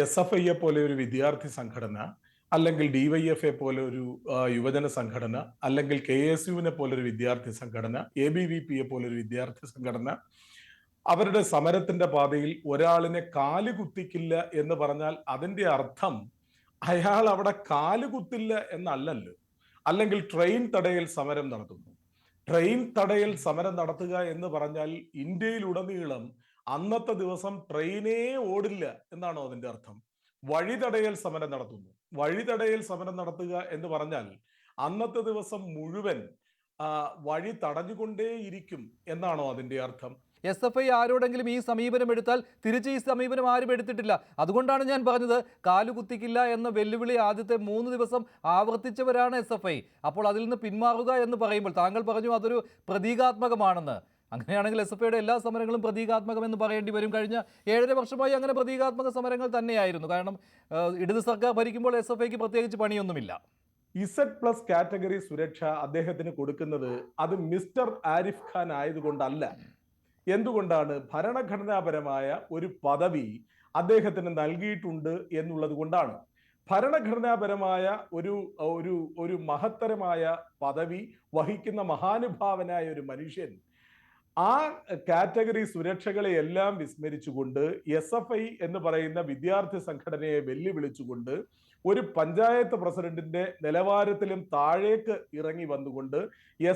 SFIയെ പോലെ ഒരു വിദ്യാർത്ഥി സംഘടന, അല്ലെങ്കിൽ DYFA പോലെ ഒരു യുവജന സംഘടന, അല്ലെങ്കിൽ KSUവിനെ പോലെ ഒരു വിദ്യാർത്ഥി സംഘടന, ABVPയെ പോലെ ഒരു വിദ്യാർത്ഥി സംഘടന അവരുടെ സമരത്തിന്റെ പാതയിൽ ഒരാളിനെ കാലുകുത്തിക്കില്ല എന്ന് പറഞ്ഞാൽ അതിന്റെ അർത്ഥം അയാൾ അവിടെ കാലുകുത്തില്ല എന്നല്ലല്ലോ. അല്ലെങ്കിൽ ട്രെയിൻ തടയൽ സമരം നടത്തുന്നു. ട്രെയിൻ തടയൽ സമരം നടത്തുക എന്ന് പറഞ്ഞാൽ ഇന്ത്യയിലുടനീളം അന്നത്തെ ദിവസം ട്രെയിനേ ഓടില്ല എന്നാണോ അതിന്റെ അർത്ഥം? വഴിതടയൽ സമരം നടത്തുന്നു. വഴിതടയൽ സമരം നടത്തുക എന്ന് പറഞ്ഞാൽ അന്നത്തെ ദിവസം മുഴുവൻ വഴി തടഞ്ഞുകൊണ്ടേയിരിക്കും എന്നാണോ അതിന്റെ അർത്ഥം? SFI ആരോടെങ്കിലും ഈ സമീപനം എടുത്താൽ തിരിച്ച് ഈ സമീപനം ആരും എടുത്തിട്ടില്ല. അതുകൊണ്ടാണ് ഞാൻ പറഞ്ഞത് കാലുകുത്തിക്കില്ല എന്ന വെല്ലുവിളി ആദ്യത്തെ 3 ദിവസം ആവർത്തിച്ചവരാണ് SFI. അപ്പോൾ അതിൽ നിന്ന് പിന്മാറുക എന്ന് പറയുമ്പോൾ താങ്കൾ പറഞ്ഞു അതൊരു പ്രതീകാത്മകമാണെന്ന്. അങ്ങനെയാണെങ്കിൽ SFIയുടെ എല്ലാ സമരങ്ങളും പ്രതീകാത്മകമെന്ന് പറയേണ്ടി വരും. കഴിഞ്ഞ 7.5 വർഷമായി അങ്ങനെ പ്രതീകാത്മക സമരങ്ങൾ തന്നെയായിരുന്നു. കാരണം ഇടത് സർക്കാർ ഭരിക്കുമ്പോൾ SFIക്ക് പ്രത്യേകിച്ച് പണിയൊന്നുമില്ല. Z+ കാറ്റഗറി സുരക്ഷ അദ്ദേഹത്തിന് കൊടുക്കുന്നത് അത് മിസ്റ്റർ ആരിഫ് ഖാൻ ആയതുകൊണ്ടല്ല. എന്തുകൊണ്ടാണ്? ഭരണഘടനാപരമായ ഒരു പദവി അദ്ദേഹത്തിന് നൽകിയിട്ടുണ്ട് എന്നുള്ളത് കൊണ്ടാണ്. ഭരണഘടനാപരമായ ഒരു ഒരു ഒരു മഹത്തരമായ പദവി വഹിക്കുന്ന മഹാനുഭാവനായ ഒരു മനുഷ്യൻ ആ കാറ്റഗറി സുരക്ഷകളെ എല്ലാം വിസ്മരിച്ചുകൊണ്ട് SFI എന്ന് പറയുന്ന വിദ്യാർത്ഥി സംഘടനയെ വെല്ലുവിളിച്ചുകൊണ്ട് ഒരു പഞ്ചായത്ത് പ്രസിഡന്റിന്റെ നിലവാരത്തിലും താഴേക്ക് ഇറങ്ങി വന്നുകൊണ്ട്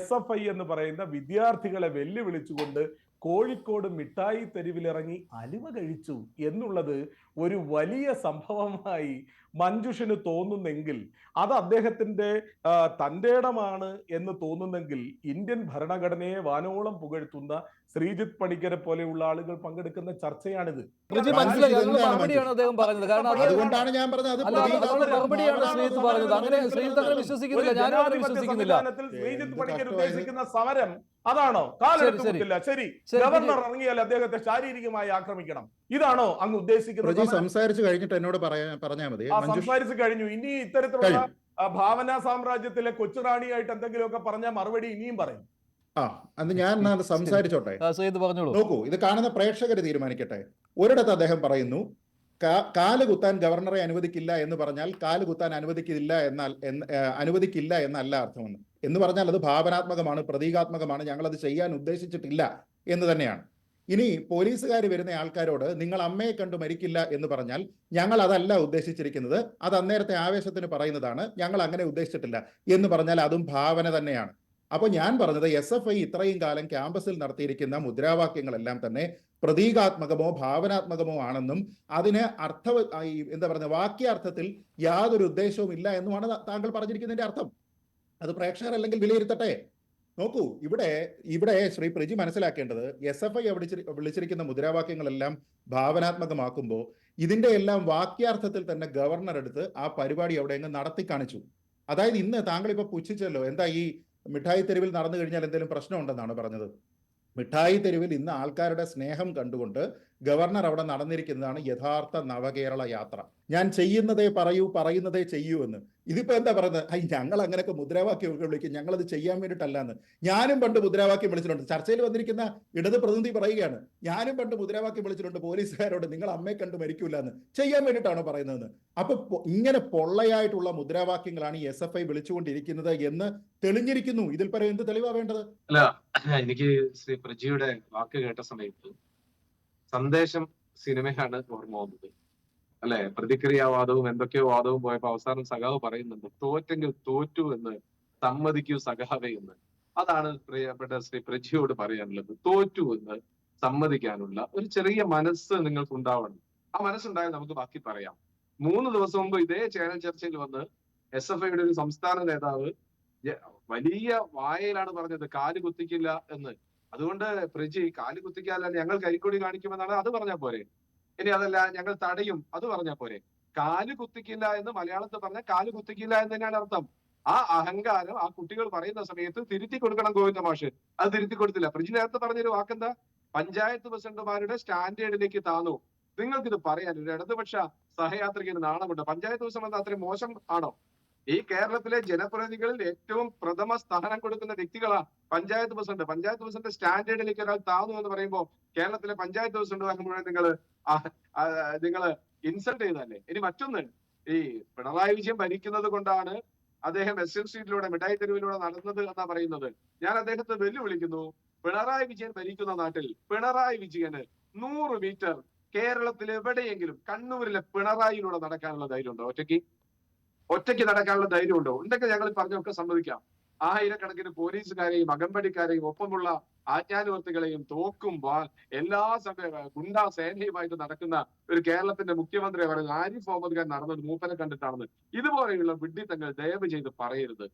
SFI എന്ന് പറയുന്ന വിദ്യാർത്ഥികളെ വെല്ലുവിളിച്ചുകൊണ്ട് കോഴിക്കോട് മിഠായി തെരുവിലിറങ്ങി അലുവ കഴിച്ചു എന്നുള്ളത് ഒരു വലിയ സംഭവമായി മഞ്ജുഷിന് തോന്നുന്നെങ്കിൽ, അത് അദ്ദേഹത്തിന്റെ തന്റേടമാണ് എന്ന് തോന്നുന്നെങ്കിൽ, ഇന്ത്യൻ ഭരണഘടനയെ വാനോളം പുകഴ്ത്തുന്ന ശ്രീജിത്ത് പണിക്കരെ പോലെയുള്ള ആളുകൾ പങ്കെടുക്കുന്ന ചർച്ചയാണിത്. അതുകൊണ്ടാണ് ഞാൻ പറഞ്ഞത് ശ്രീജിത്ത് പണിക്കർ ഉദ്ദേശിക്കുന്ന സമരം അതാണോ? കാലെടുത്തില്ല, ശരി, ഗവർണർ ഇറങ്ങിയാൽ അദ്ദേഹത്തെ ശാരീരികമായി ആക്രമിക്കണം, ഇതാണോ അങ്ങ് ഉദ്ദേശിക്കുന്നത്? സംസാരിച്ചു കഴിഞ്ഞിട്ട് എന്നോട് പറഞ്ഞാൽ മതി. സംസാരിച്ചു കഴിഞ്ഞു. ഇനി ഇത്തരത്തിലുള്ള ഭാവനാ സാമ്രാജ്യത്തിലെ കൊച്ചുറാണിയായിട്ട് എന്തെങ്കിലുമൊക്കെ പറഞ്ഞാൽ മറുപടി ഇനിയും പറയും. അന്ന് ഞാൻ സംസാരിച്ചോട്ടെ. നോക്കൂ, ഇത് കാണുന്ന പ്രേക്ഷകർ തീരുമാനിക്കട്ടെ. ഒരിടത്ത് അദ്ദേഹം പറയുന്നു കാല് കുത്താൻ ഗവർണറെ അനുവദിക്കില്ല എന്ന് പറഞ്ഞാൽ കാല് കുത്താൻ അനുവദിക്കില്ല എന്നല്ല അർത്ഥമെന്ന്. എന്ന് പറഞ്ഞാൽ അത് ഭാവനാത്മകമാണ്, പ്രതീകാത്മകമാണ്, ഞങ്ങളത് ചെയ്യാൻ ഉദ്ദേശിച്ചിട്ടില്ല എന്ന് തന്നെയാണ്. ഇനി പോലീസുകാർ വരുന്ന ആൾക്കാരോട് നിങ്ങൾ അമ്മയെ കണ്ടു മരിക്കില്ല എന്ന് പറഞ്ഞാൽ ഞങ്ങൾ അതല്ല ഉദ്ദേശിച്ചിരിക്കുന്നത്, അത് അന്നേരത്തെ ആവേശത്തിന് പറയുന്നതാണ്, ഞങ്ങൾ അങ്ങനെ ഉദ്ദേശിച്ചിട്ടില്ല എന്ന് പറഞ്ഞാൽ അതും ഭാവന തന്നെയാണ്. അപ്പോൾ ഞാൻ പറഞ്ഞത് SFI ഇത്രയും കാലം ക്യാമ്പസിൽ നടത്തിയിരിക്കുന്ന മുദ്രാവാക്യങ്ങളെല്ലാം തന്നെ പ്രതീകാത്മകമോ ഭാവനാത്മകമോ ആണെന്നും അതിന് എന്താ പറയുക, വാക്യാർത്ഥത്തിൽ യാതൊരു ഉദ്ദേശവും ഇല്ല എന്നുമാണ് താങ്കൾ പറഞ്ഞിരിക്കുന്നതിന്റെ അർത്ഥം. അത് പ്രേക്ഷകർ അല്ലെങ്കിൽ വിലയിരുത്തട്ടെ. നോക്കൂ, ഇവിടെ ശ്രീ പ്രജി മനസ്സിലാക്കേണ്ടത് SFI വിളിച്ചിരിക്കുന്ന മുദ്രാവാക്യങ്ങളെല്ലാം ഭാവനാത്മകമാക്കുമ്പോൾ ഇതിന്റെ എല്ലാം വാക്യാർത്ഥത്തിൽ തന്നെ ഗവർണർ എടുത്ത് ആ പരിപാടി അവിടെ അങ്ങ് നടത്തി കാണിച്ചു. അതായത് ഇന്ന് താങ്കൾ ഇപ്പൊ പുച്ഛിച്ചല്ലോ, എന്താ ഈ മിഠായി തെരുവിൽ നടന്നു കഴിഞ്ഞാൽ എന്തെങ്കിലും പ്രശ്നമുണ്ടെന്നാണ് പറഞ്ഞത്. മിഠായി തെരുവിൽ ഇന്ന് ആൾക്കാരുടെ സ്നേഹം കണ്ടുകൊണ്ട് ഗവർണർ അവിടെ നടന്നിരിക്കുന്നതാണ് യഥാർത്ഥ നവകേരള യാത്ര. ഞാൻ ചെയ്യുന്നതേ പറയൂ, പറയുന്നതേ ചെയ്യൂ എന്ന്. ഇതിപ്പോ എന്താ പറയുന്നത്? ഞങ്ങൾ അങ്ങനെയൊക്കെ മുദ്രാവാക്യം വിളിക്കും, ഞങ്ങളത് ചെയ്യാൻ വേണ്ടിയിട്ടല്ലാന്ന്. ഞാനും പണ്ട് മുദ്രാവാക്യം വിളിച്ചിട്ടുണ്ട്. ചർച്ചയിൽ വന്നിരിക്കുന്ന ഇടത് പ്രതിനിധി പറയുകയാണ്, ഞാനും പണ്ട് മുദ്രാവാക്യം വിളിച്ചിട്ടുണ്ട് പോലീസുകാരോട്, നിങ്ങൾ അമ്മയെ കണ്ട് മരിക്കൂല എന്ന്. ചെയ്യാൻ വേണ്ടിയിട്ടാണോ പറയുന്നതെന്ന്? അപ്പൊ ഇങ്ങനെ പൊള്ളയായിട്ടുള്ള മുദ്രാവാക്യങ്ങളാണ് ഈ SFI വിളിച്ചുകൊണ്ടിരിക്കുന്നത് എന്ന് തെളിഞ്ഞിരിക്കുന്നു. ഇതിൽ പരം എന്ത് തെളിവാ വേണ്ടത്? അല്ല, എനിക്ക് ശ്രീ പ്രജിയുടെ വാക്ക് കേട്ട സമയത്ത് സന്ദേശം സിനിമയാണ് ഓർമ്മ വന്നത്. അല്ലെ, പ്രതിക്രിയാവാദവും എന്തൊക്കെയോ വാദവും പോയപ്പോ അവസാനം സഖാവ് പറയുന്നുണ്ട്, തോറ്റെങ്കിൽ തോറ്റു എന്ന് സമ്മതിക്കൂ സഖാവേ എന്ന്. അതാണ് പ്രിയപ്പെട്ട ശ്രീ പ്രജിയോട് പറയാനുള്ളത്. തോറ്റു എന്ന് സമ്മതിക്കാനുള്ള ഒരു ചെറിയ മനസ്സ് നിങ്ങൾക്ക് ഉണ്ടാവണം. ആ മനസ്സുണ്ടായാൽ നമുക്ക് ബാക്കി പറയാം. 3 ദിവസം മുമ്പ് ഇതേ ചാനൽ ചർച്ചയിൽ വന്ന് SFIയുടെ ഒരു സംസ്ഥാന നേതാവ് വലിയ വായയിലാണ് പറഞ്ഞത് കാല് കുത്തിക്കില്ല എന്ന്. അതുകൊണ്ട് പ്രജി കാല് കുത്തിക്കാല്ല ഞങ്ങൾ കൈക്കൊടി കാണിക്കുമെന്നാണ്, അത് പറഞ്ഞാൽ പോരെ? ഇനി അതല്ല ഞങ്ങൾ തടയും, അത് പറഞ്ഞാൽ പോരെ? കാല് കുത്തിക്കില്ല എന്ന് മലയാളത്തിൽ പറഞ്ഞാൽ കാല് കുത്തിക്കില്ല എന്ന് തന്നെയാണ് അർത്ഥം. ആ അഹങ്കാരം ആ കുട്ടികൾ പറയുന്ന സമയത്ത് തിരുത്തി കൊടുക്കണം ഗോവിന്ദ മാഷ്. അത് തിരുത്തി കൊടുത്തില്ല. പ്രജി നേരത്തെ പറഞ്ഞൊരു വാക്കെന്താ? പഞ്ചായത്ത് പ്രസിഡന്റുമാരുടെ സ്റ്റാൻഡേർഡിലേക്ക് താന്നു. നിങ്ങൾക്കിത് പറയാൻ ഒരു ഇടതുപക്ഷ സഹയാത്രികന് നാണമുണ്ട്? പഞ്ചായത്ത് പ്രസിഡന്റ് അത്രയും മോശം ആണോ? ഈ കേരളത്തിലെ ജനപ്രതിനിധികളിൽ ഏറ്റവും പ്രഥമ സ്ഥാനം കൊടുക്കുന്ന വ്യക്തികളാ പഞ്ചായത്ത് പ്രസിഡന്റ്. പഞ്ചായത്ത് പ്രസിഡന്റ് സ്റ്റാൻഡേർഡിലേക്ക് ഒരാൾ താന്നു എന്ന് പറയുമ്പോൾ കേരളത്തിലെ പഞ്ചായത്ത് പ്രസിഡന്റുമാർ മുഴുവൻ നിങ്ങൾ ഇൻസൾട്ട് ചെയ്തല്ലേ. ഇനി മറ്റൊന്ന്, ഈ പിണറായി വിജയൻ ഭരിക്കുന്നത് കൊണ്ടാണ് അദ്ദേഹം എസ്എൻ സ്ട്രീറ്റിലൂടെ മിഠായി തെരുവിലൂടെ നടന്നത് എന്നാ പറയുന്നത്. ഞാൻ അദ്ദേഹത്തെ വെല്ലുവിളിക്കുന്നു. പിണറായി വിജയൻ ഭരിക്കുന്ന നാട്ടിൽ പിണറായി വിജയന് 100 മീറ്റർ കേരളത്തിൽ എവിടെയെങ്കിലും കണ്ണൂരിലെ പിണറായിയിലൂടെ നടക്കാനുള്ള ധൈര്യമുണ്ടോ? ഒറ്റയ്ക്ക് നടക്കാനുള്ള ധൈര്യമുണ്ടോ? ഉണ്ടെങ്കിൽ ഞങ്ങൾ പറഞ്ഞൊക്കെ സമ്മതിക്കാം. ആയിരക്കണക്കിന് പോലീസുകാരെയും അകമ്പടിക്കാരെയും ഒപ്പമുള്ള ആജ്ഞാനുവർത്തികളെയും തോക്കും എല്ലാ ഗുണ്ടാ സേനയുമായിട്ട് നടക്കുന്ന ഒരു കേരളത്തിന്റെ മുഖ്യമന്ത്രിയെ പറയുന്നത് ആരിഫ് മുഹമ്മദ് ഖാൻ നടന്നത് മൂപ്പനെ കണ്ടിട്ടാണെന്ന്. ഇതുപോലെയുള്ള വിഡ്ഢിത്തങ്ങൾ ദയവ് ചെയ്ത് പറയരുത്.